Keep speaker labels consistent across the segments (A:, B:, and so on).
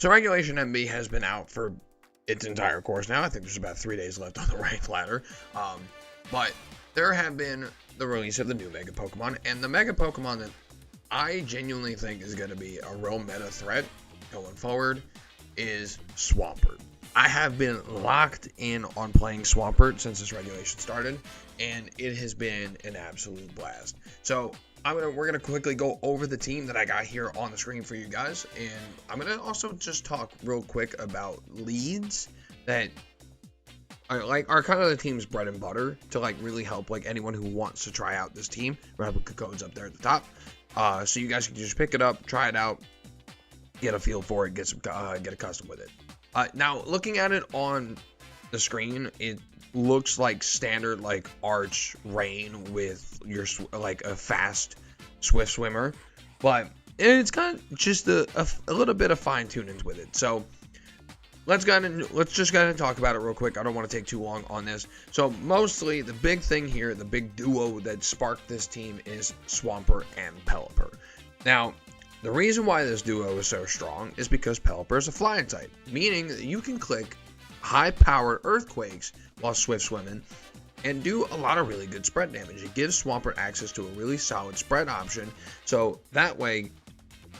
A: So Regulation MB has been out for its entire course now. I think there's about 3 days left on the rank ladder. But there have been the release of the new Mega Pokemon, and the Mega Pokemon that I genuinely think is going to be a real meta threat going forward is Swampert. I have been locked in on playing Swampert since this regulation started, and it has been an absolute blast. So we're gonna quickly go over the team that I got here on the screen for you guys, and I'm gonna also just talk real quick about leads that are kind of the team's bread and butter to like really help like anyone who wants to try out this team. Replica code's up there at the top, so you guys can just pick it up, try it out, get a feel for it, get accustomed with it. Now looking at it on the screen, it looks like standard like Arch Rain with your like a fast Swift Swimmer, but it's got just a little bit of fine tuning with it. So let's just go ahead and talk about it real quick. I don't want to take too long on this. So mostly the big thing here, the big duo that sparked this team is Swampert and Pelipper. Now the reason why this duo is so strong is because Pelipper is a flying type, meaning that you can click high-powered earthquakes while Swift Swimming and do a lot of really good spread damage. It gives Swampert access to a really solid spread option, so that way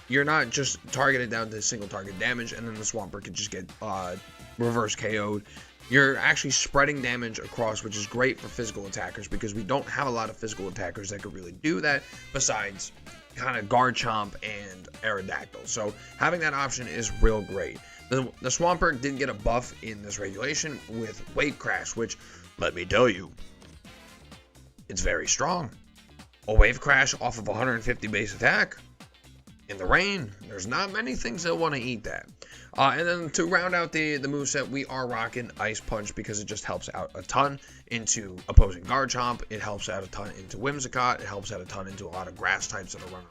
A: you're not just targeted down to single target damage and then the Swampert can just get reverse KO'd. You're actually spreading damage across, which is great for physical attackers because we don't have a lot of physical attackers that could really do that besides kind of Garchomp and Aerodactyl. So having that option is real great. The Swampert did get a buff in this regulation with Wave Crash, which, let me tell you, it's very strong. A Wave Crash off of 150 base attack in the rain, there's not many things that want to eat that. And then to round out the moveset, we are rocking Ice Punch because it just helps out a ton into opposing Garchomp. It helps out a ton into Whimsicott. It helps out a ton into a lot of grass types that are running.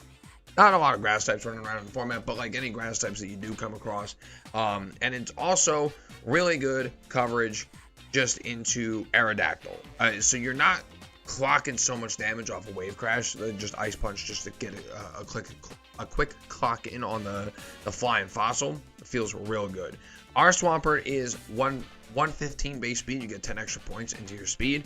A: Not a lot of grass types running around in the format, but like any grass types that you do come across. And it's also really good coverage just into Aerodactyl. So you're not clocking so much damage off a Wave Crash, just Ice Punch just to get a quick clock in on the flying fossil. It feels real good. Our Swampert is 115 base speed. You get 10 extra points into your speed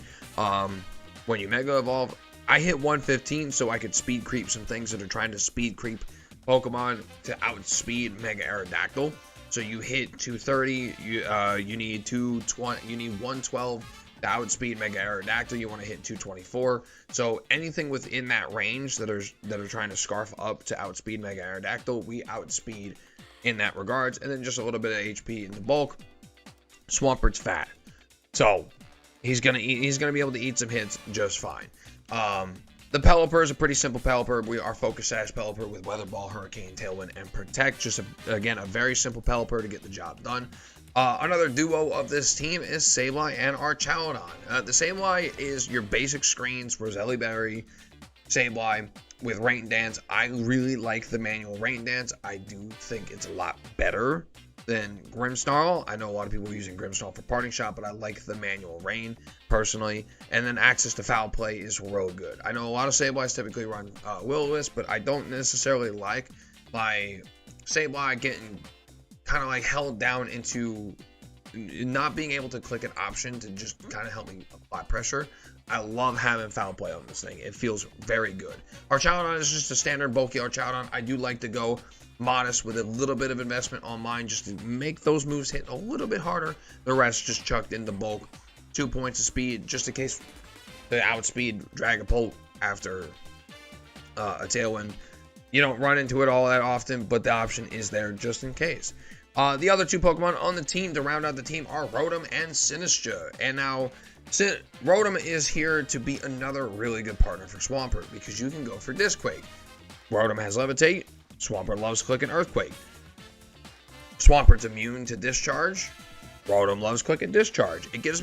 A: when you Mega Evolve. I hit 115 so I could speed creep some things that are trying to speed creep Pokemon to outspeed Mega Aerodactyl. So you hit 230, you need 220, you need 112 to outspeed Mega Aerodactyl. You want to hit 224. So anything within that range that are trying to scarf up to outspeed Mega Aerodactyl, we outspeed in that regards. And then just a little bit of HP in the bulk. Swampert's fat, so he's gonna be able to eat some hits just fine. The Pelipper is a pretty simple Pelipper. We are Focus Sash Pelipper with Weather Ball, Hurricane, Tailwind, and Protect. Just again a very simple Pelipper to get the job done. Another duo of this team is Sableye and Archaludon. The Sableye is your basic screens, Roselli Berry, Sableye with Rain Dance. I really like the manual Rain Dance. I do think it's a lot better than Grimmsnarl. I know a lot of people are using Grimmsnarl for Parting Shot, but I like the manual Rain personally. And then access to Foul Play is real good. I know a lot of Sableyes typically run Will-O-Wisp, but I don't necessarily like my Sableye getting kind of like held down into not being able to click an option to just kind of help me apply pressure. I love having Foul Play on this thing. It feels very good. Archaludon is just a standard bulky Archaludon. I do like to go modest with a little bit of investment on mine just to make those moves hit a little bit harder. The rest just chucked into bulk. 2 points of speed just in case the outspeed Dragapult after a Tailwind. You don't run into it all that often, but the option is there just in case. The other two Pokemon on the team to round out the team are Rotom and Sinistcha. And now Rotom is here to be another really good partner for Swampert because you can go for Disc Quake. Rotom has Levitate. Swampert loves Click and Earthquake. Swampert's immune to Discharge. Rotom loves Click and Discharge. It gives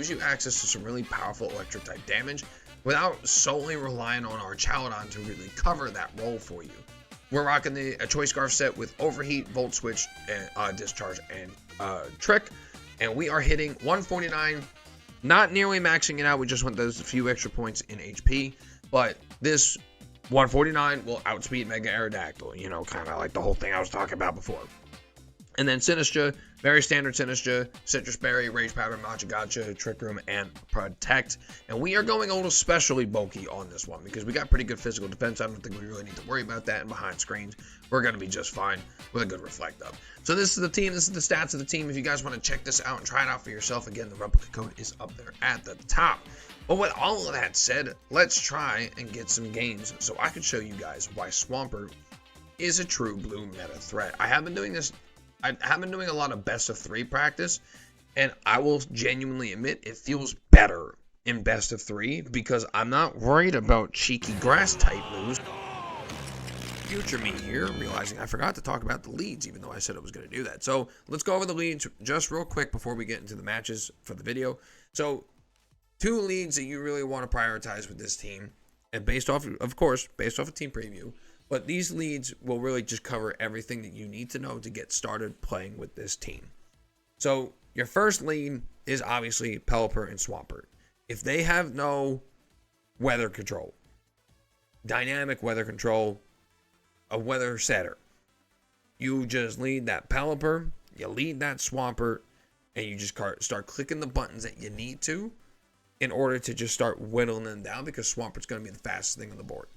A: you access to some really powerful electric type damage without solely relying on Archaludon to really cover that role for you. We're rocking a Choice Scarf set with Overheat, Volt Switch, and Discharge and Trick, and we are hitting 149. Not nearly maxing it out. We just want those few extra points in HP, but this 149 will outspeed Mega Aerodactyl, you know, kind of like the whole thing I was talking about before. And then Sinistra, very standard Sinistra, Citrus Berry, Rage Powder, Matcha Gotcha, Trick Room, and Protect. And we are going a little specially bulky on this one because we got pretty good physical defense. I don't think we really need to worry about that. And behind screens, we're going to be just fine with a good Reflect Up. So this is the team. This is the stats of the team. If you guys want to check this out and try it out for yourself, again, the replica code is up there at the top. But with all of that said, let's try and get some games so I can show you guys why Swampert is a true blue meta threat. I have been doing a lot of best of 3 practice, and I will genuinely admit it feels better in best of 3 because I'm not worried about cheeky grass type moves. Future me here, realizing I forgot to talk about the leads, even though I said I was going to do that. So let's go over the leads just real quick before we get into the matches for the video. So 2 leads that you really want to prioritize with this team, and based off of team preview. But these leads will really just cover everything that you need to know to get started playing with this team. So your first lead is obviously Pelipper and Swampert. If they have no weather control, dynamic weather control, a weather setter, you just lead that Pelipper, you lead that Swampert, and you just start clicking the buttons that you need to in order to just start whittling them down, because Swampert's going to be the fastest thing on the board.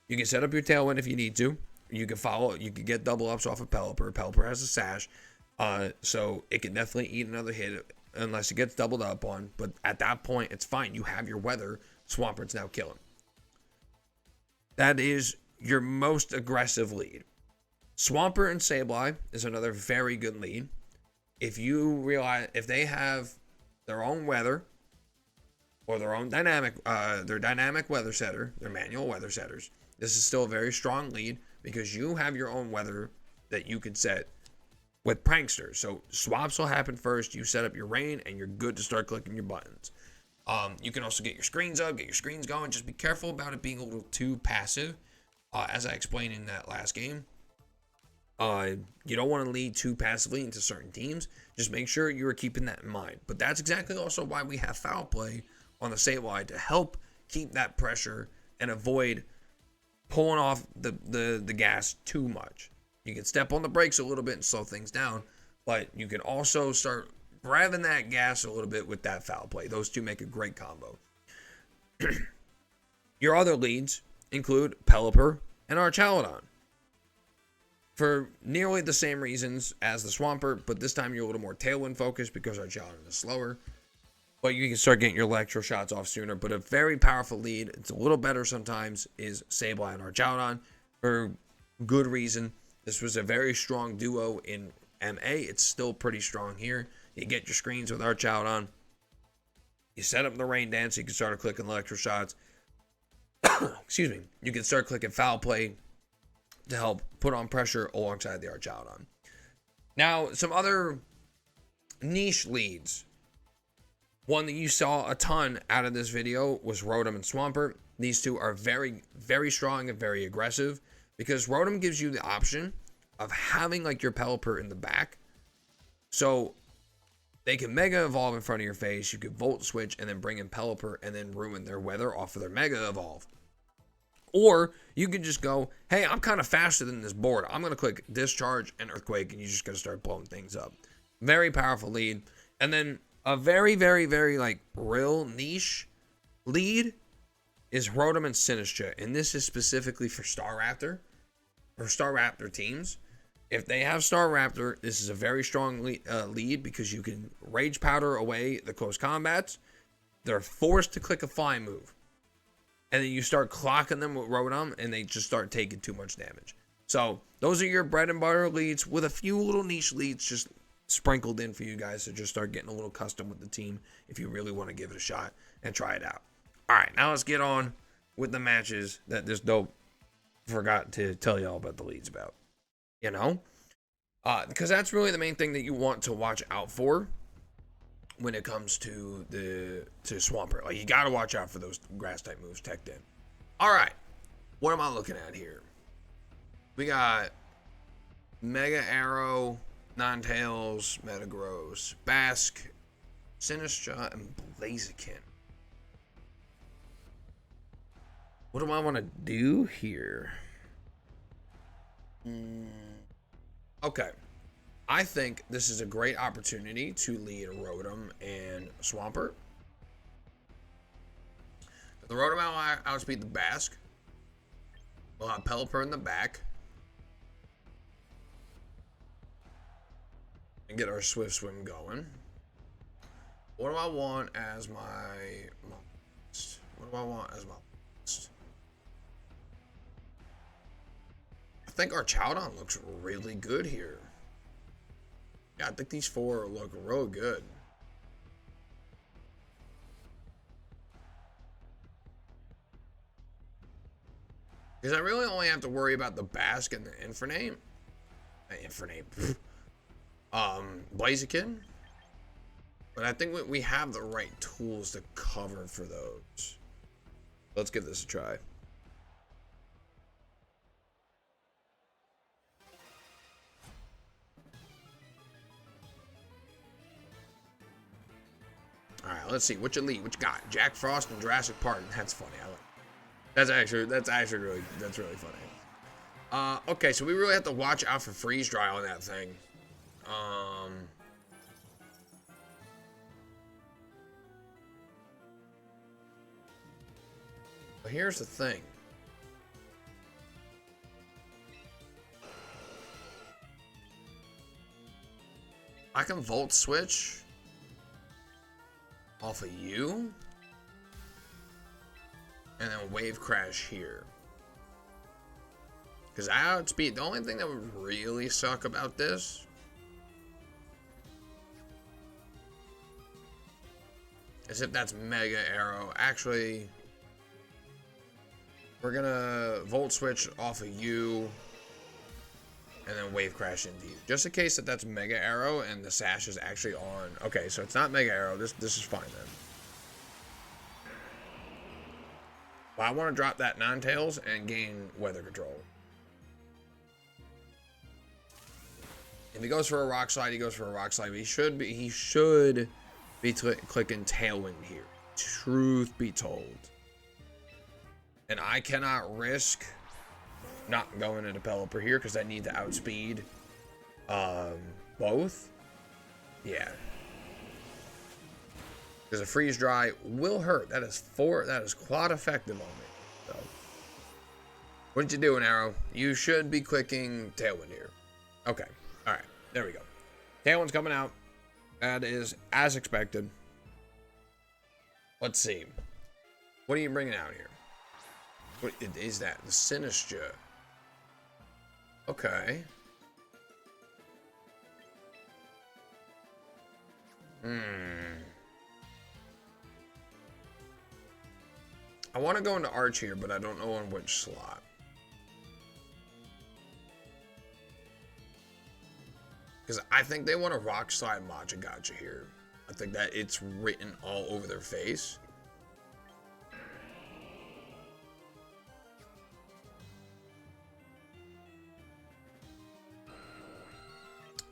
A: You can set up your Tailwind if you need to. You can get double ups off of Pelipper. Pelipper has a sash, so it can definitely eat another hit unless it gets doubled up on. But at that point, it's fine. You have your weather. Swampert's now killing. That is your most aggressive lead. Swampert and Sableye is another very good lead. If you realize if they have their own weather or their own dynamic weather setter, their manual weather setters, this is still a very strong lead because you have your own weather that you can set with Pranksters. So swaps will happen first. You set up your rain and you're good to start clicking your buttons. You can also get your screens up, get your screens going. Just be careful about it being a little too passive. As I explained in that last game, you don't want to lead too passively into certain teams. Just make sure you are keeping that in mind. But that's exactly also why we have foul play on the Sableye, to help keep that pressure and avoid pulling off the gas too much. You can step on the brakes a little bit and slow things down, but you can also start grabbing that gas a little bit with that foul play. Those two make a great combo. Your other leads include Pelipper and Archaludon, for nearly the same reasons as the Swampert, but this time you're a little more Tailwind focused because Archaludon is slower. But you can start getting your electro shots off sooner. But a very powerful lead, it's a little better sometimes, is Sableye and Archaludon, for good reason. This was a very strong duo in MA. It's still pretty strong here. You get your screens with Archaludon. You set up the rain dance. You can start clicking electro shots. Excuse me. You can start clicking foul play to help put on pressure alongside the Archaludon. Now, some other niche leads. One that you saw a ton out of this video was Rotom and Swampert. These two are very, very strong and very aggressive because Rotom gives you the option of having like your Pelipper in the back. So they can Mega Evolve in front of your face. You could Volt Switch and then bring in Pelipper and then ruin their weather off of their Mega Evolve. Or you could just go, hey, I'm kind of faster than this board. I'm going to click Discharge and Earthquake, and you're just going to start blowing things up. Very powerful lead. And then a very, very, very, like, real niche lead is Rotom and Sinistra. And this is specifically for Staraptor, or Staraptor teams. If they have Staraptor, this is a very strong lead because you can Rage Powder away the close combats. They're forced to click a Fly move. And then you start clocking them with Rotom, and they just start taking too much damage. So those are your bread and butter leads, with a few little niche leads just sprinkled in for you guys to just start getting a little custom with the team if you really want to give it a shot and try it out. All right, now let's get on with the matches that this dope forgot to tell y'all about the leads about. You know? Because that's really the main thing that you want to watch out for when it comes to Swampert. Like, you got to watch out for those grass type moves teched in. All right, what am I looking at here? We got Mega Arrow, Ninetales, Metagross, Basque, Sinistra, and Blaziken. What do I want to do here? Okay, I think this is a great opportunity to lead Rotom and Swampert. The Rotom will outspeed the Basque. We'll have Pelipper in the back. And get our Swift Swim going. What do I want as my list? What do I want as my list? I think our Chowdon looks really good here. Yeah, I think these four look real good. Because I really only have to worry about the Basque and the Infernape. Blaziken. But I think we have the right tools to cover for those. Let's give this a try. Alright, let's see. What you lead? What you got? Jack Frost and Jurassic Park. That's funny. I like that's actually really funny. Okay, so we really have to watch out for freeze dry on that thing. But here's the thing. I can Volt Switch off of you. And then Wave Crash here. Because outspeed, the only thing that would really suck about this is if that's Mega Arrow. Actually, we're gonna Volt Switch off of you and then Wave Crash into you. Just in case that's Mega Arrow and the Sash is actually on. Okay, so it's not Mega Arrow. This is fine then. But I want to drop that Ninetales and gain Weather Control. If he goes for a Rock Slide, he goes for a Rock Slide. But he should be clicking Tailwind here. Truth be told. And I cannot risk not going into Pelipper here because I need to outspeed both. Yeah. Because a freeze dry will hurt. That is quite effective on me. So, what you doing, Arrow? You should be clicking Tailwind here. Okay. All right. There we go. Tailwind's coming out. That is as expected. Let's see. What are you bringing out here? What is that? The Sinistra. Okay. I want to go into Arch here, but I don't know on which slot. Because I think they want to Rock Slide Machagacha here. I think that it's written all over their face.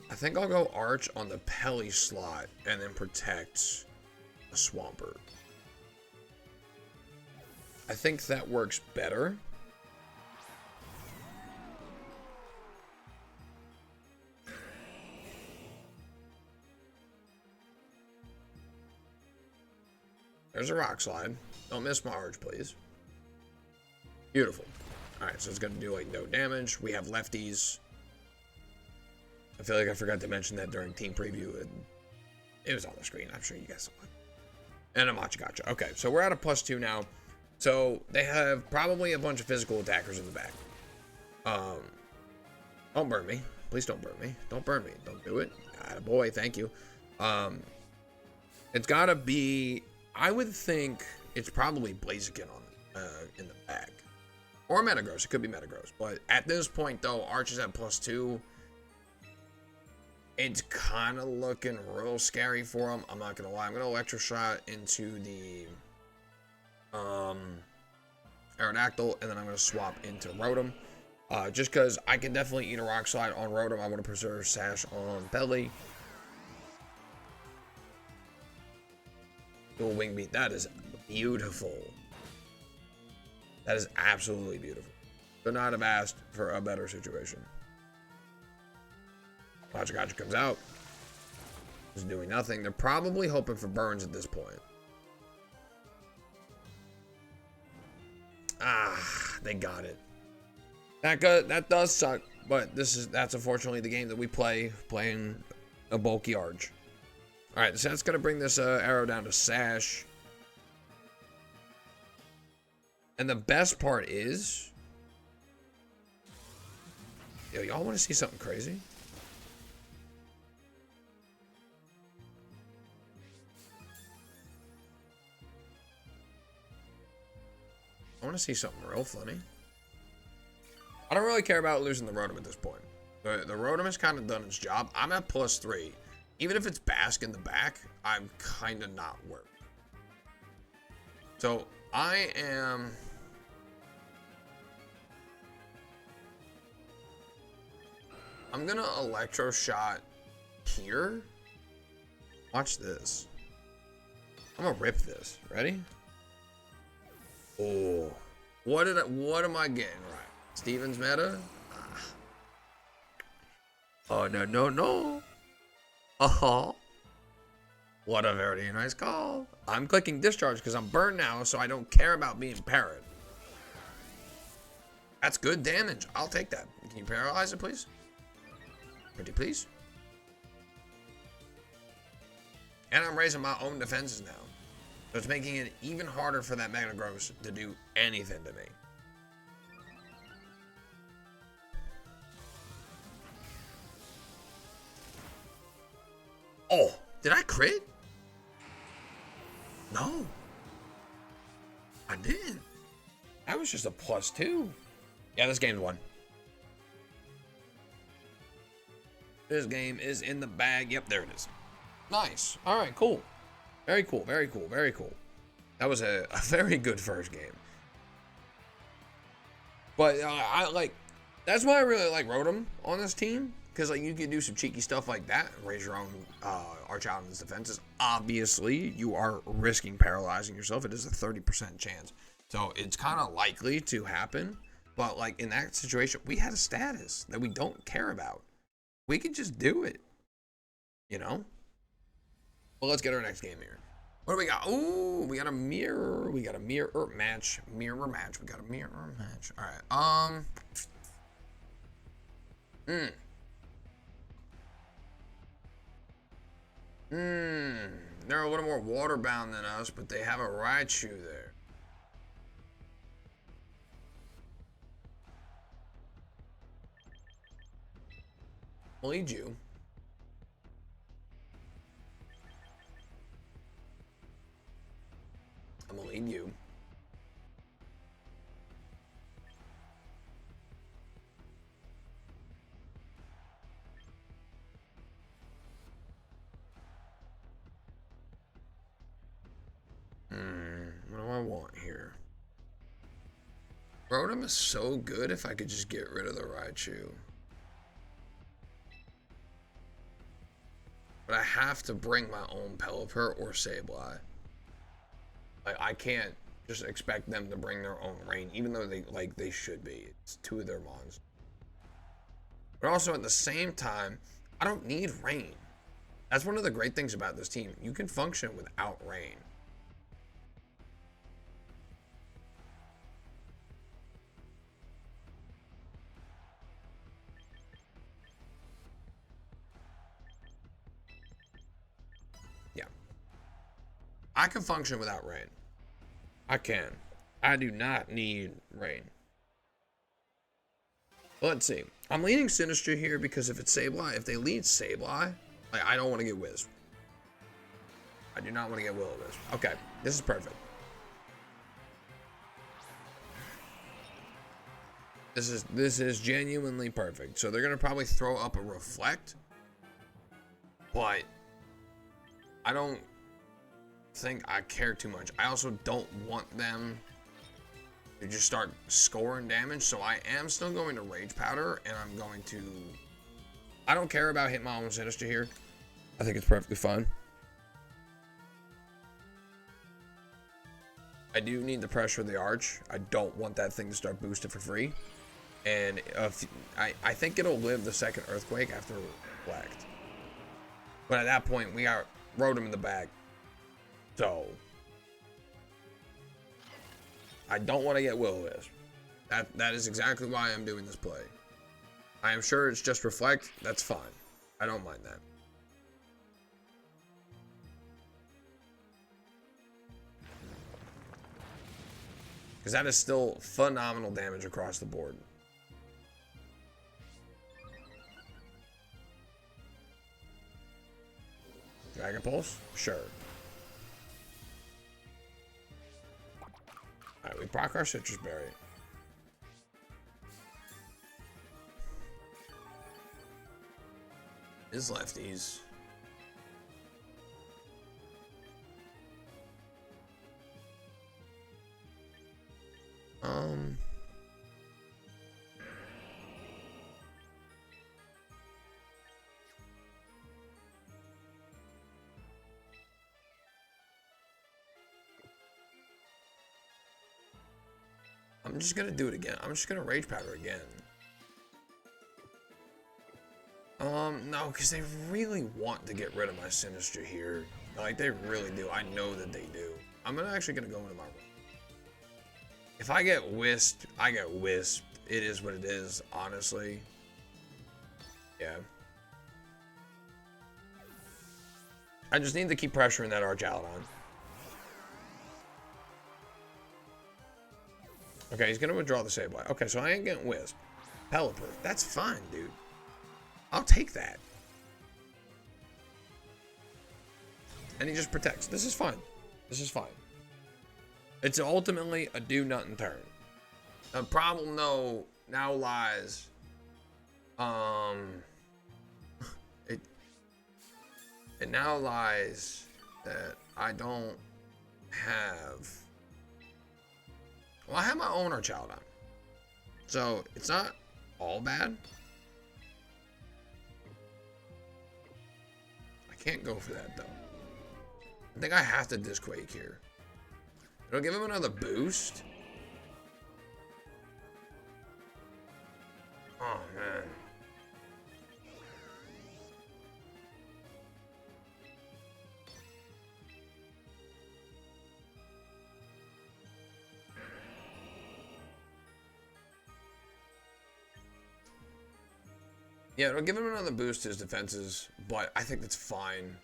A: I think I'll go Arch on the Pelly slot and then protect the Swampert. I think that works better. There's a Rock Slide. Don't miss my Arch, please. Beautiful. Alright, so it's going to do like no damage. We have lefties. I feel like I forgot to mention that during team preview. And it was on the screen. I'm sure you guys saw it. And a Machagacha. Okay, so we're at a +2 now. So they have probably a bunch of physical attackers in the back. Don't burn me. Please don't burn me. Don't burn me. Don't do it. Attaboy, thank you. It's gotta be, I would think it's probably Blaziken on in the back. Or Metagross. It could be Metagross. But at this point though, Arch is at +2. It's kind of looking real scary for him. I'm not gonna lie. I'm gonna Electro Shot into the Aerodactyl, and then I'm going to swap into Rotom. Just because I can definitely eat a Rock Slide on Rotom. I want to preserve Sash on Belly. Dual Wing Beat. That is beautiful. That is absolutely beautiful. Could not have asked for a better situation. Gotcha comes out. Is doing nothing. They're probably hoping for burns at this point. Ah, they got it. That does suck, but that's unfortunately the game that we play, playing a bulky Arch. All right, so that's gonna bring this arrow down to Sash. And the best part is, yo, y'all want to see something crazy? I want to see something real funny. I don't really care about losing the Rotom at this point. The Rotom has kind of done its job. I'm at +3. Even if it's Bask in the back, I'm kind of not worried. So I am... I'm gonna Electro Shot here. Watch this. I'm gonna rip this. Ready? Oh, what am I getting right? Steven's meta? Ah. Oh, no. Oh, what a very nice call. I'm clicking Discharge because I'm burned now, so I don't care about being parried. That's good damage. I'll take that. Can you paralyze it, please? Pretty please. And I'm raising my own defenses now. So it's making it even harder for that Metagross to do anything to me. Oh, did I crit? No. I didn't. That was just a +2. Yeah, this game's won. This game is in the bag. Yep, there it is. Nice. All right, cool. Very cool. That was a very good first game. But that's why I really like Rotom on this team. Because like you can do some cheeky stuff like that and raise your own Arch out in his defenses. Obviously, you are risking paralyzing yourself. It is a 30% chance. So it's kind of likely to happen. But like in that situation, we had a status that we don't care about. We could just do it. You know? Well, let's get our next game here. What do we got? Ooh, we got a mirror. We got a mirror match. Mirror match. We got a mirror match. All right. They're a little more water bound than us, but they have a Raichu there. I'll lead you. I'm gonna lead you. What do I want here? Rotom is so good if I could just get rid of the Raichu. But I have to bring my own Pelipper or Sableye. Like, I can't just expect them to bring their own rain, even though they should be. It's two of their mons. But also at the same time, I don't need rain. That's one of the great things about this team. You can function without rain. Yeah. I can function without rain. I can. I do not need rain. Let's see. I'm leaning Sinistcha here because if it's Sableye, if they lead Sableye, like, I don't want to get Wiz. I do not want to get Will-O-Wisp. Okay, this is perfect. This is genuinely perfect. So they're gonna probably throw up a Reflect, but I don't think I care too much. I also don't want them to just start scoring damage, so I am still going to Rage Powder, and I'm going to... I don't care about hitting my own Sinistcha here. I think it's perfectly fine. I do need the pressure of the Arch. I don't want that thing to start boosting for free. And I think it'll live the second earthquake after Reflect. But at that point, we got Rotom in the bag. So I don't want to get Will-O-Wisp. That is exactly why I'm doing this play. I am sure it's just Reflect. That's fine. I don't mind that. Because that is still phenomenal damage across the board. Dragon Pulse? Sure. Alright, we proc our Citrus Berry. His lefties. I'm just gonna do it again. I'm just gonna Rage Powder again. No, because they really want to get rid of my Sinister here. Like, they really do. I know that they do. I'm actually gonna go into my room. If I get Wisped, I get Wisped. It is what it is, honestly. Yeah. I just need to keep pressuring that Archaludon. Okay, he's gonna withdraw the Sableye. Okay, so I ain't getting Wisp. Pelipper. That's fine, dude. I'll take that. And he just protects. This is fine. This is fine. It's ultimately a do nothing turn. The problem, though, now lies. It now lies that I don't have. Well, I have my own Archaludon, so it's not all bad. I can't go for that though. I think I have to Disquake here. It'll give him another boost. Oh man. Yeah, it'll give him another boost to his defenses, but I think that's fine.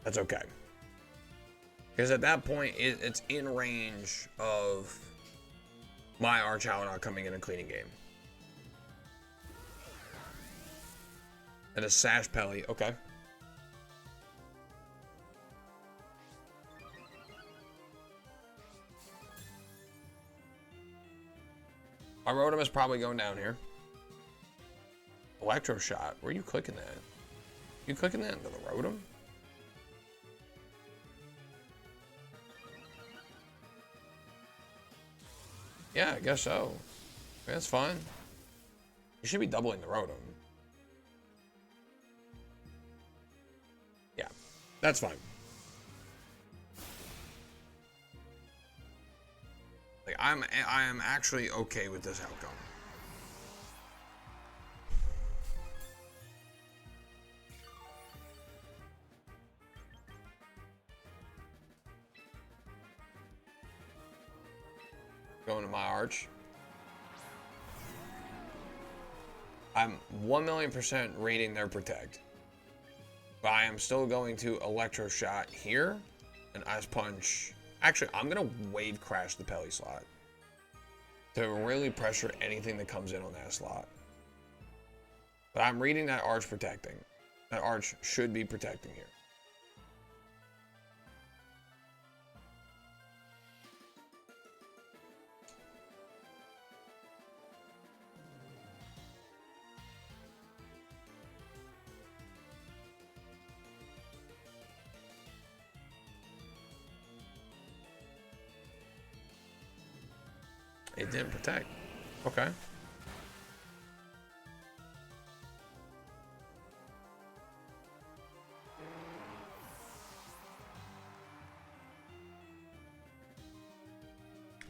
A: That's okay. Because at that point, it's in range of my Archaludon coming in and cleaning game. And a Sash Pelly, okay. Our Rotom is probably going down here. Electro Shot, where are you clicking that? You clicking that into the Rotom? Yeah, I guess so. That's fine. You should be doubling the Rotom. Yeah, that's fine. Like I am actually okay with this outcome. Going to my Arch. I'm 1,000,000% rating their Protect. But I am still going to Electro Shot here and Ice Punch. Actually, I'm going to Wave Crash the Pelly slot to really pressure anything that comes in on that slot. But I'm reading that Arch protecting. That Arch should be protecting here. It didn't protect. Okay.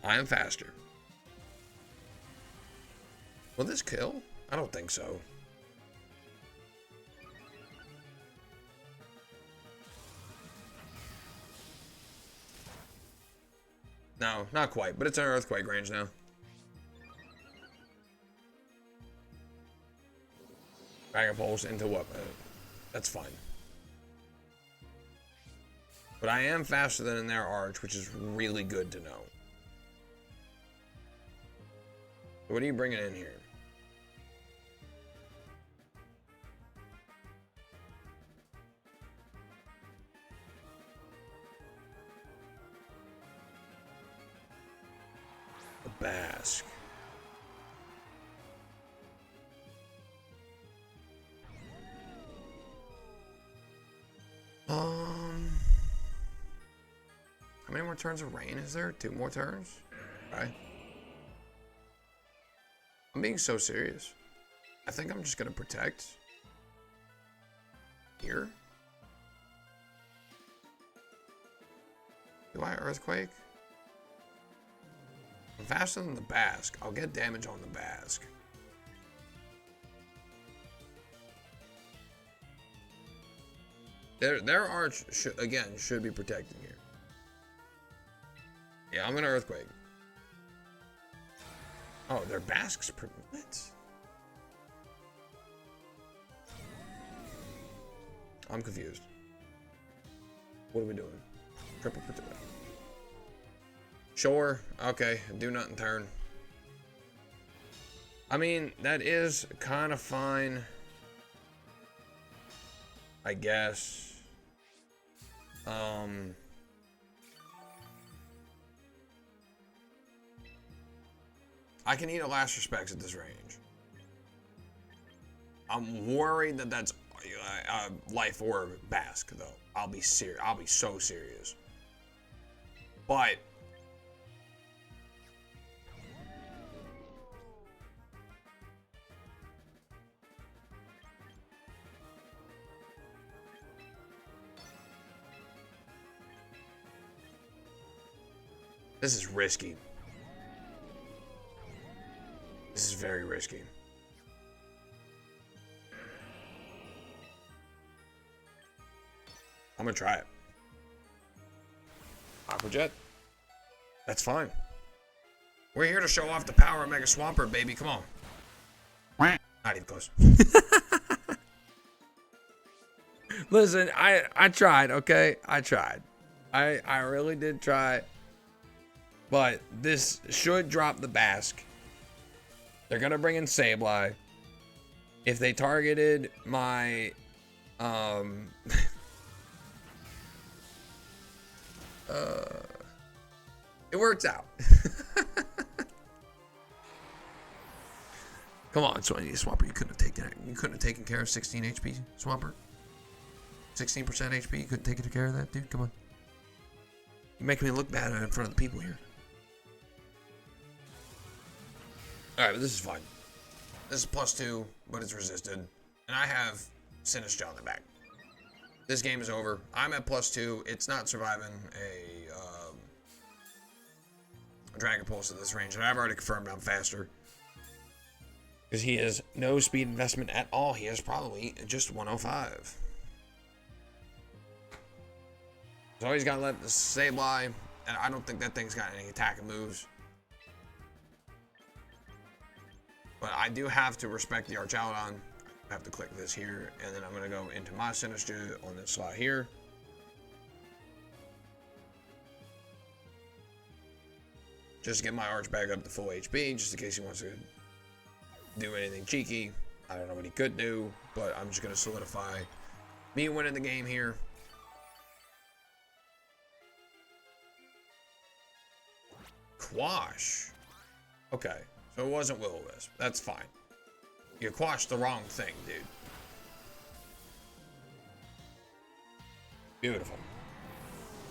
A: I am faster. Will this kill? I don't think so. No, not quite, but it's an earthquake range now. Dragon Pulse into what? That's fine. But I am faster than in their arch, which is really good to know. What are you bringing in here? The Basque. How many more turns of rain is there? 2 more turns? Okay. I'm being so serious. I think I'm just gonna protect. Here? Do I earthquake? I'm faster than the Basque. I'll get damage on the Basque. Their arch should be protecting here. Yeah, I'm gonna earthquake. Oh, their Basque's what? I'm confused. What are we doing? Triple protect. Sure. Okay. Do not in turn. I mean, that is kind of fine. I guess. I can eat a last respects at this range. I'm worried that that's life or Basque though. I'll be serious. I'll be so serious. But this is risky. This is very risky. I'm gonna try it. Aqua Jet. That's fine. We're here to show off the power of Mega Swampert, baby. Come on. Not even close. Listen, I tried, okay? I tried. I really did try. But this should drop the Basque. They're gonna bring in Sableye. If they targeted my it works out. Come on, Swampert, you couldn't have taken care of 16 HP, Swampert. 16% HP, you couldn't take care of that, dude. Come on. You're making me look bad in front of the people here. Alright, but this is fine. This is +2, but it's resisted. And I have Sinistcha on the back. This game is over. I'm at +2. It's not surviving a Dragon Pulse at this range. And I've already confirmed I'm faster. Because he has no speed investment at all. He has probably just 105. So he's got to let the Sableye. And I don't think that thing's got any attacking moves. But I do have to respect the Archaludon. I have to click this here, and then I'm going to go into my Sinistcha on this slot here. Just to get my Arch back up to full HP, just in case he wants to do anything cheeky. I don't know what he could do, but I'm just going to solidify me winning the game here. Quash. Okay. So it wasn't Will-O-Wisp. That's fine. You quashed the wrong thing, dude. Beautiful.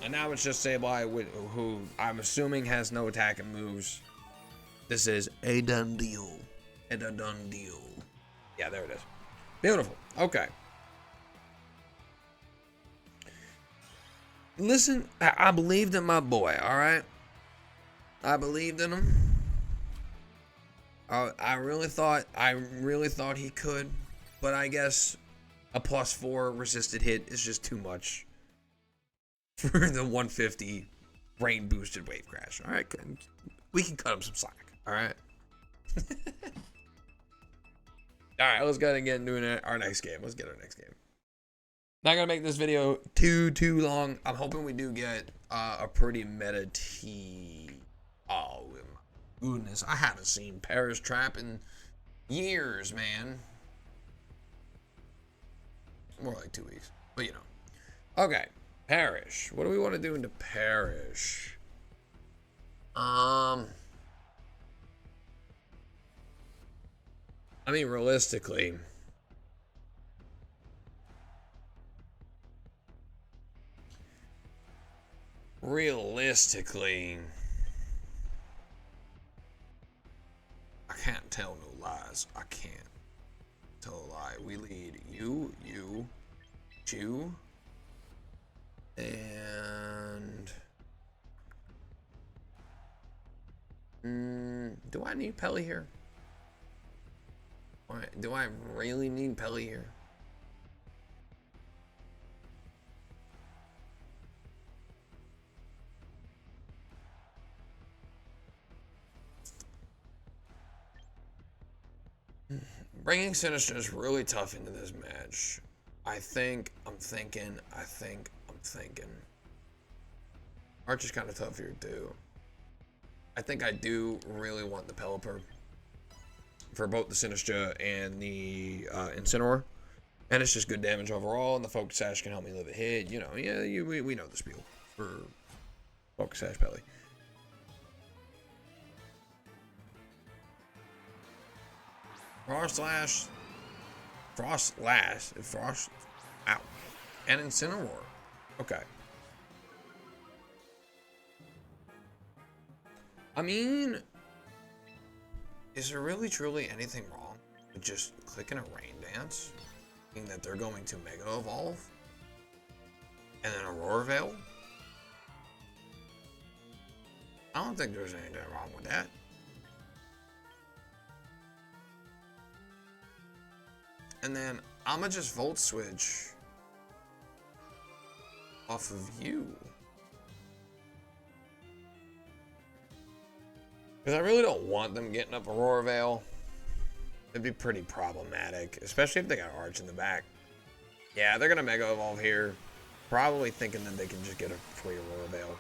A: And now it's just Sableye, who I'm assuming has no attacking moves. This is a done deal. A done deal. Yeah, there it is. Beautiful. Okay. Listen, I believed in my boy, alright? I believed in him. I really thought he could, but I guess a +4 resisted hit is just too much for the 150 brain boosted wave crash. All right, we can cut him some slack. All right. All right, let's go ahead and get into our next game. Let's get our next game. Not gonna make this video too long. I'm hoping we do get a pretty meta tea. Oh my goodness, I haven't seen Paris Trap in years, man. More like 2 weeks, but you know. Okay, Parish. What do we want to do into Parish? I mean, realistically, I can't tell no lies. I can't tell a lie. We lead you, Jew, and do I need Pelly here? Do I really need Pelly here? Bringing Sinister is really tough into this match. I'm thinking. Arch is kind of tough here too. I think I do really want the Pelipper for both the Sinister and the Incineroar. And it's just good damage overall, and the Focus Sash can help me live a hit. You know, yeah, we know the spiel for Focus Sash Pelly. Frost, ow, and Incineroar. Okay. I mean, is there really truly anything wrong with just clicking a Rain Dance, thinking that they're going to Mega Evolve, and then Aurora Veil? I don't think there's anything wrong with that. And then I'ma just Volt Switch off of you. Because I really don't want them getting up Aurora Veil. It'd be pretty problematic, especially if they got Arch in the back. Yeah, they're gonna Mega Evolve here, probably thinking that they can just get a free Aurora Veil.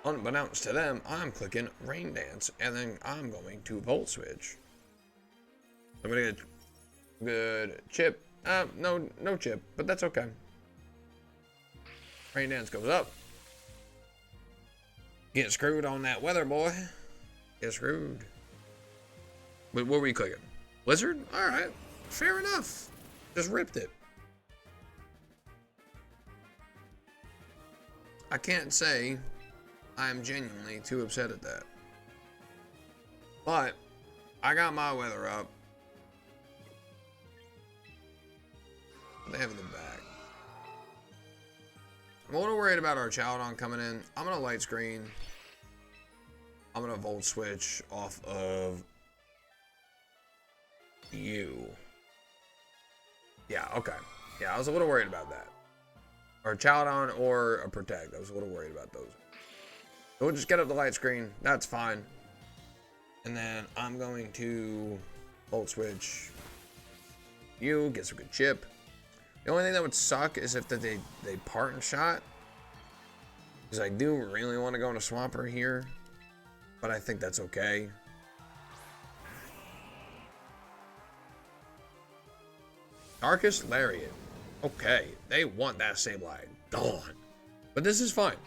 A: Unbeknownst to them, I'm clicking Rain Dance, and then I'm going to Volt Switch. I'm gonna get good chip. No chip, but that's okay. Rain Dance goes up. Get screwed on that weather, boy. Get screwed. But what were you clicking? Blizzard? Alright. Fair enough. Just ripped it. I can't say I'm genuinely too upset at that. But I got my weather up. They have in the back. I'm a little worried about our Chowdon coming in. I'm gonna light screen. I'm gonna Volt Switch off of you. Yeah, okay. Yeah, I was a little worried about that. Or Chowdon or a Protect. I was a little worried about those. So we'll just get up the light screen. That's fine. And then I'm going to Volt Switch you, get some good chip. The only thing that would suck is if they Parton Shot. Because I do really want to go into Swampert here. But I think that's okay. Darkest Lariat. Okay, they want that Sableye. Dawn. But this is fine.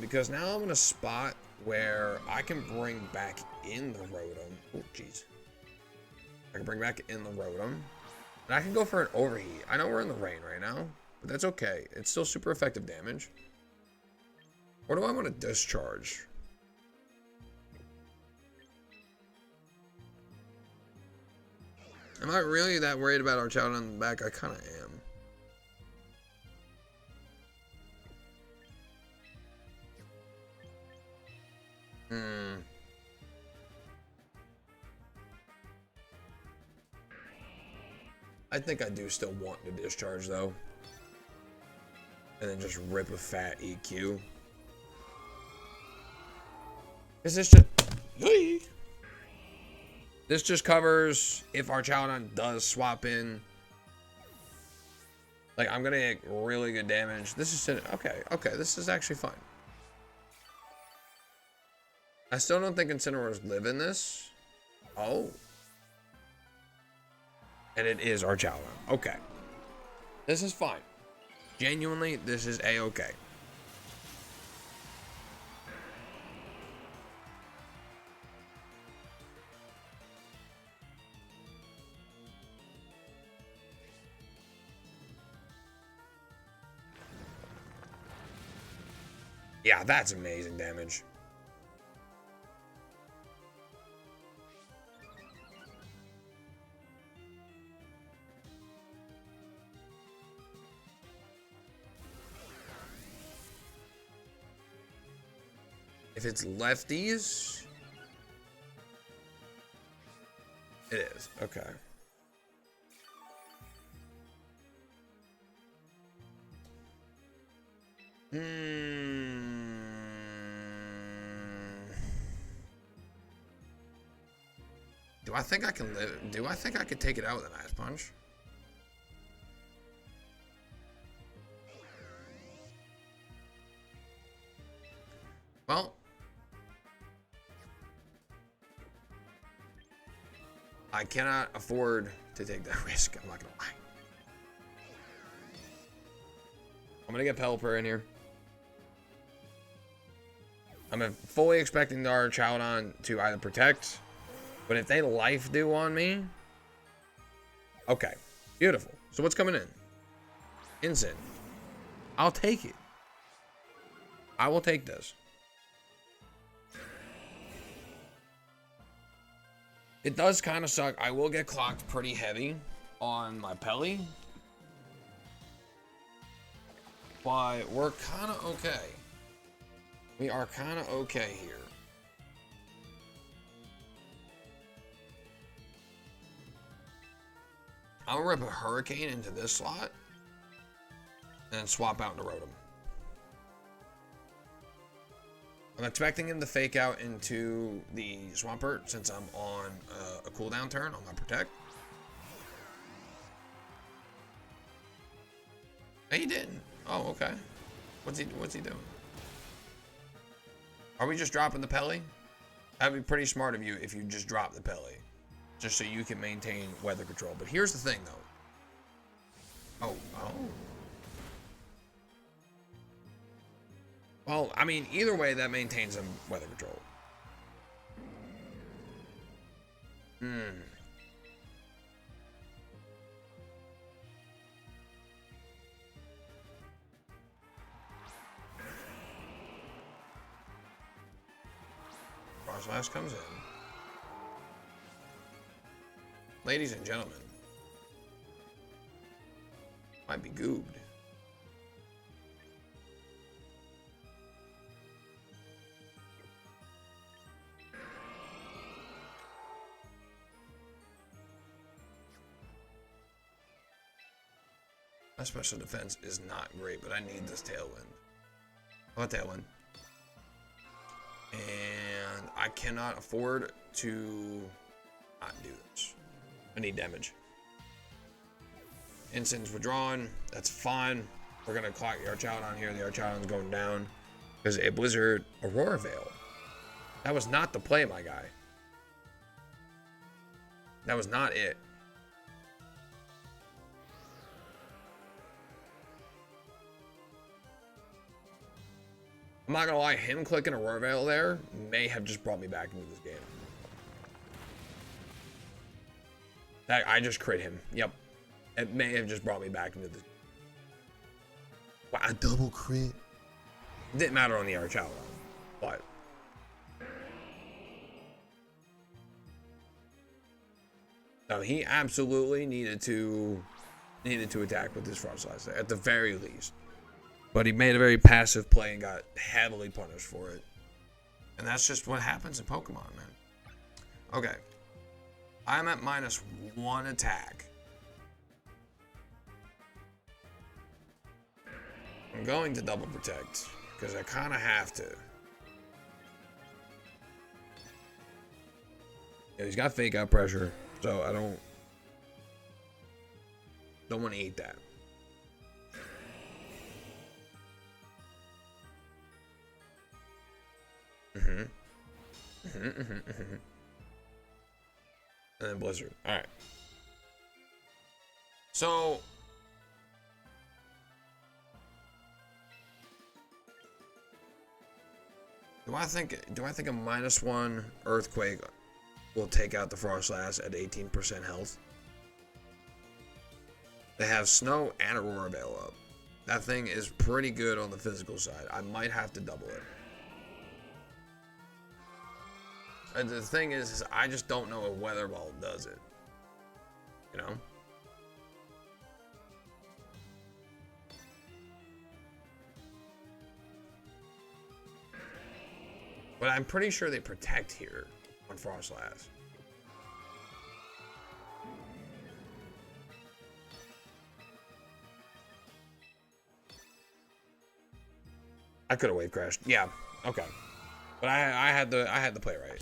A: Because now I'm in a spot where I can bring back in the Rotom. Oh, jeez. I can bring back in the Rotom. And I can go for an Overheat. I know we're in the rain right now, but that's okay. It's still super effective damage. Or do I want to discharge? Am I really that worried about our child on the back? I kind of am. Hmm. I think I do still want to discharge, though. And then just rip a fat EQ. Is this just... This just covers if our Chowdon does swap in. Like, I'm gonna get really good damage. This is... Okay, this is actually fine. I still don't think Incineroars live in this. Oh. And it is our Chowdon. Okay. This is fine. Genuinely, this is A-okay. Yeah, that's amazing damage. If it's lefties, it is. Okay. Do I think I can live? Do I think I could take it out with an Ice Punch? Well, I cannot afford to take that risk. I'm not gonna lie. I'm gonna get Pelipper in here. I'm fully expecting our Chowdon to either protect, but if they life do on me, okay, beautiful. So what's coming in? Incin. I'll take it. I will take this. It does kind of suck. I will get clocked pretty heavy on my Pelly, but we're kind of okay. We are kind of okay here. I'll rip a Hurricane into this slot and then swap out into Rotom. I'm expecting him to fake out into the Swampert since I'm on a cooldown turn on my Protect. No, he didn't. Oh, okay. What's he doing? Are we just dropping the Pelly? That'd be pretty smart of you if you just drop the Pelly, just so you can maintain weather control. But here's the thing, though. Oh. Well, I mean, either way, that maintains some weather control. Last comes in. Ladies and gentlemen, might be goobed. My special defense is not great, but I need this Tailwind. I want Tailwind. And I cannot afford to not do this. I need damage. Incense withdrawn. That's fine. We're going to clock the Archaudon here. The Archaudon's going down because a Blizzard Aurora Veil. That was not the play, my guy. That was not it. I'm not gonna lie, him clicking Aurora Veil there may have just brought me back into this game. I just crit him. Yep. It may have just brought me back into this. Wow, a double crit. Didn't matter on the Archaudon, but no, he absolutely needed to attack with his Frost Slice at the very least. But he made a very passive play and got heavily punished for it. And that's just what happens in Pokemon, man. Okay. I'm at -1 attack. I'm going to double protect, because I kind of have to. Yeah, he's got fake out pressure, so I don't want to eat that. And then Blizzard. Alright. So do I think a -1 Earthquake will take out the Frostlass at 18% health? They have Snow and Aurora Veil up. That thing is pretty good on the physical side. I might have to double it. And the thing is I just don't know if Weather Ball does it. You know? But I'm pretty sure they protect here on Frostlass. I could have wave crashed. Yeah, okay. But I had the play right.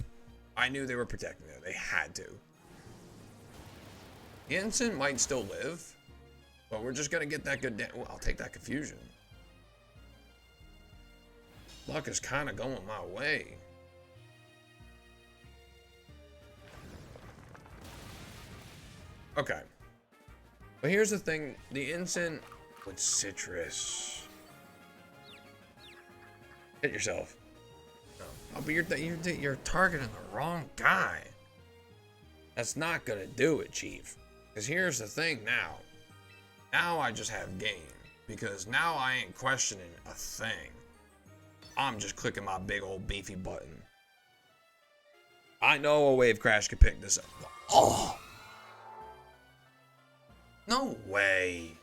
A: I knew they were protecting it. They had to. The Instant might still live, but we're just gonna get that good. Well, I'll take that confusion. Luck is kind of going my way. Okay. But here's the thing. The Instant with Citrus. Hit yourself. No. Oh, but you're targeting the wrong guy. That's not gonna do it, Chief. Because here's the thing now. Now I just have game. Because now I ain't questioning a thing. I'm just clicking my big old beefy button. I know a wave crash could pick this up. Oh! No way.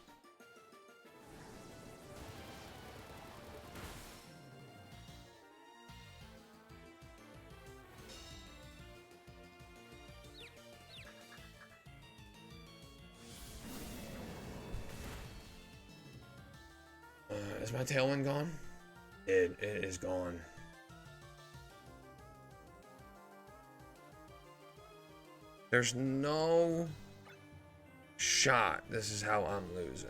A: Is my Tailwind gone? It is gone. There's no shot this is how I'm losing.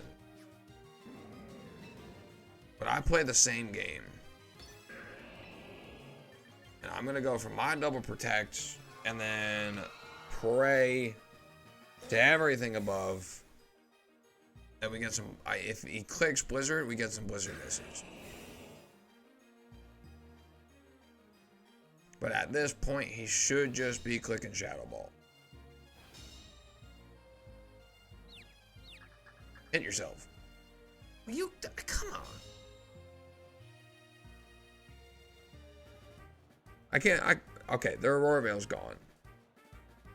A: But I play the same game. And I'm going to go for my double protect and then pray to everything above that we get some. If he clicks Blizzard, we get some Blizzard misses. But at this point, he should just be clicking Shadow Ball. Hit yourself. Will you come on? I can't. Okay, their Aurora Veil's gone.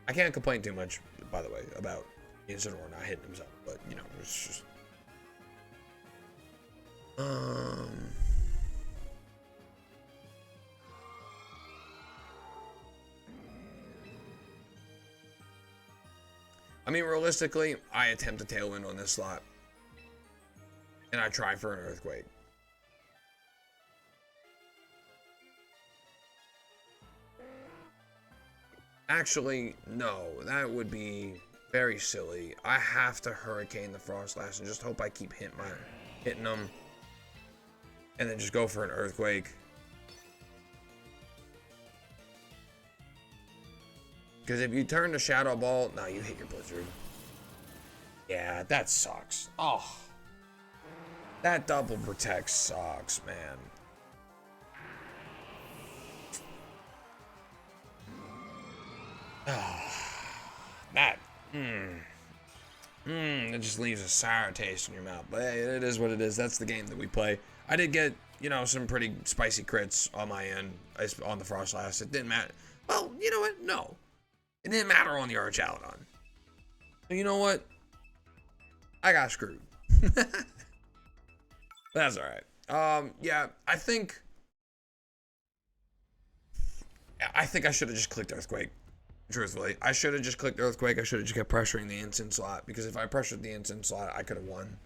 A: I can't complain too much, by the way, about Incineroar not hitting himself. But you know, it's just. I mean, realistically, I attempt a Tailwind on this slot. And I try for an Earthquake. Actually, no. That would be very silly. I have to Hurricane the Frostlass and just hope I keep hitting them. And then just go for an Earthquake. Because if you turn to Shadow Ball, no, you hit your Blizzard. Yeah, that sucks. Oh. That double protect sucks, man. It just leaves a sour taste in your mouth. But hey, it is what it is. That's the game that we play. I did get, you know, some pretty spicy crits on my end on the Frostlass. It didn't matter. Well, you know what? No. It didn't matter on the Archaludon. So you know what? I got screwed. That's alright. Yeah, I think I think I should have just clicked Earthquake. Truthfully, I should have just clicked Earthquake. I should have just kept pressuring the instant slot, because if I pressured the instant slot, I could have won.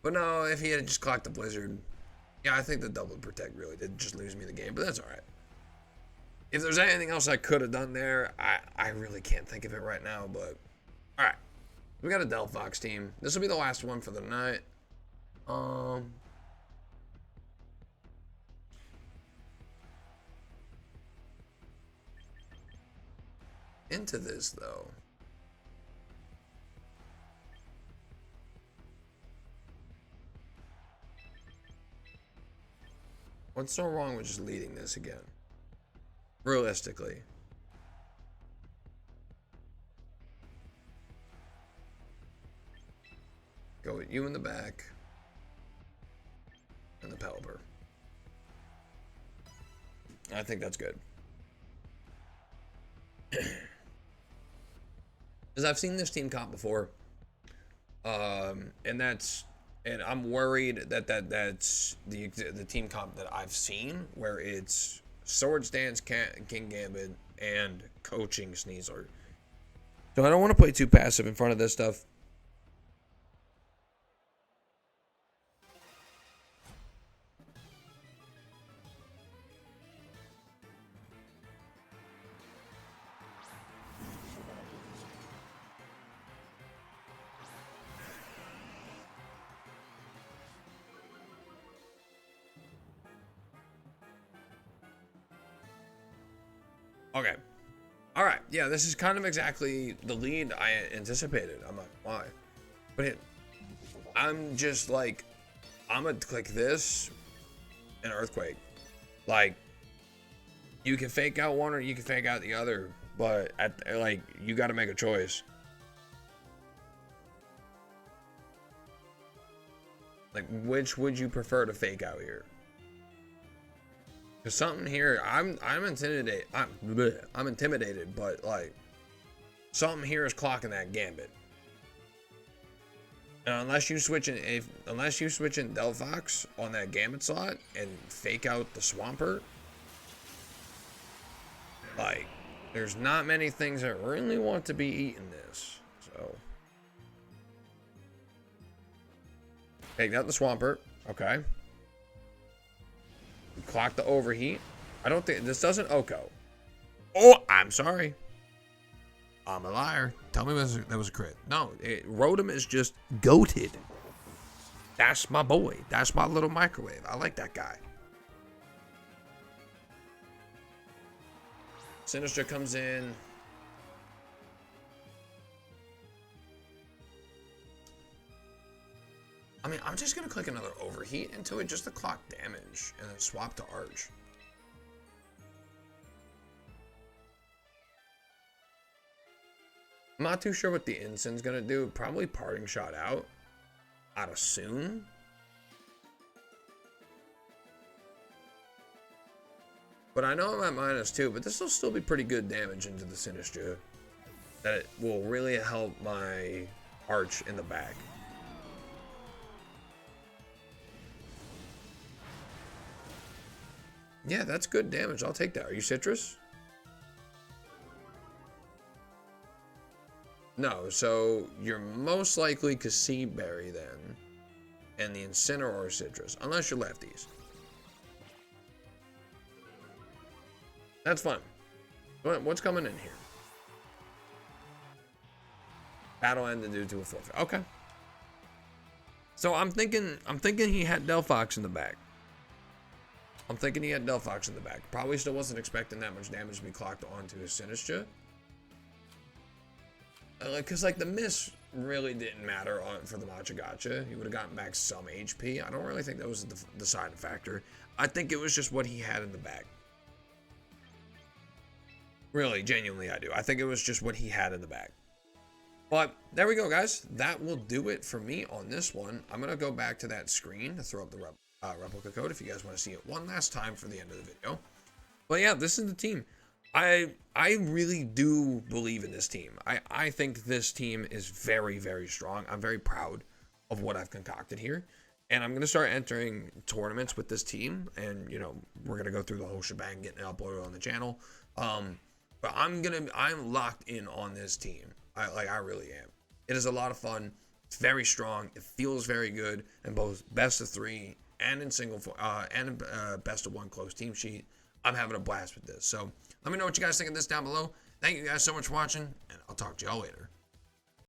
A: But no, if he had just clocked the Blizzard, yeah, I think the double protect really did just lose me the game, but that's all right. If there's anything else I could have done there, I really can't think of it right now, but all right. We got a Delphox team. This will be the last one for the night. Into this though. What's so wrong with just leading this again? Realistically. Go with you in the back. And the Pelipper. I think that's good. Because I've seen this team comp before. And I'm worried that's the team comp that I've seen, where it's Swords Dance, King Gambit, and coaching Sneasler. So I don't want to play too passive in front of this stuff. Okay. All right. Yeah, this is kind of exactly the lead I anticipated. I'm not gonna lie. But I'm just like, I'm gonna click this and Earthquake. Like, you can fake out one or you can fake out the other, but you got to make a choice. Like, which would you prefer to fake out here? Cause something here, I'm intimidated. I'm intimidated, but like, something here is clocking that Gambit. And unless you switch in Delphox on that Gambit slot and fake out the Swampert, like, there's not many things that really want to be eating this. So, fake out the Swampert, okay. Clock the overheat. I don't think this doesn't Oko. Oh, I'm sorry. I'm a liar. Tell me that was a crit. No, Rotom is just goated. That's my boy. That's my little microwave. I like that guy. Sinistcha comes in. I mean, I'm just going to click another overheat into it just to clock damage and then swap to Arch. I'm not too sure what the Ensign's going to do. Probably Parting Shot out of soon. But I know I'm at -2, but this will still be pretty good damage into the Sinistcha. That it will really help my Arch in the back. Yeah, that's good damage. I'll take that. Are you Citrus? No, so you're most likely Cassie Berry then. And the Incineroar or Citrus. Unless you're lefties. That's fun. What's coming in here? Battle ended due to a forfeit. Okay. So I'm thinking he had Delphox in the back. Probably still wasn't expecting that much damage to be clocked onto his Sinistcha. Because, like, the miss really didn't matter for the Machagacha. He would have gotten back some HP. I don't really think that was the deciding factor. I think it was just what he had in the back. Really, genuinely, I do. I think it was just what he had in the back. But there we go, guys. That will do it for me on this one. I'm going to go back to that screen to throw up the replica code if you guys want to see it one last time for the end of the video. But yeah, this is the team. I really do believe in this team. I think this team is very, very strong. I'm very proud of what I've concocted here. And I'm gonna start entering tournaments with this team, and we're gonna go through the whole shebang, getting it uploaded on the channel. But I'm locked in on this team. I really am. It is a lot of fun. It's very strong. It feels very good in both best of 3 and in best of 1 close team sheet. I'm having a blast with this. So let me know what you guys think of this down below. Thank you guys so much for watching, and I'll talk to y'all later.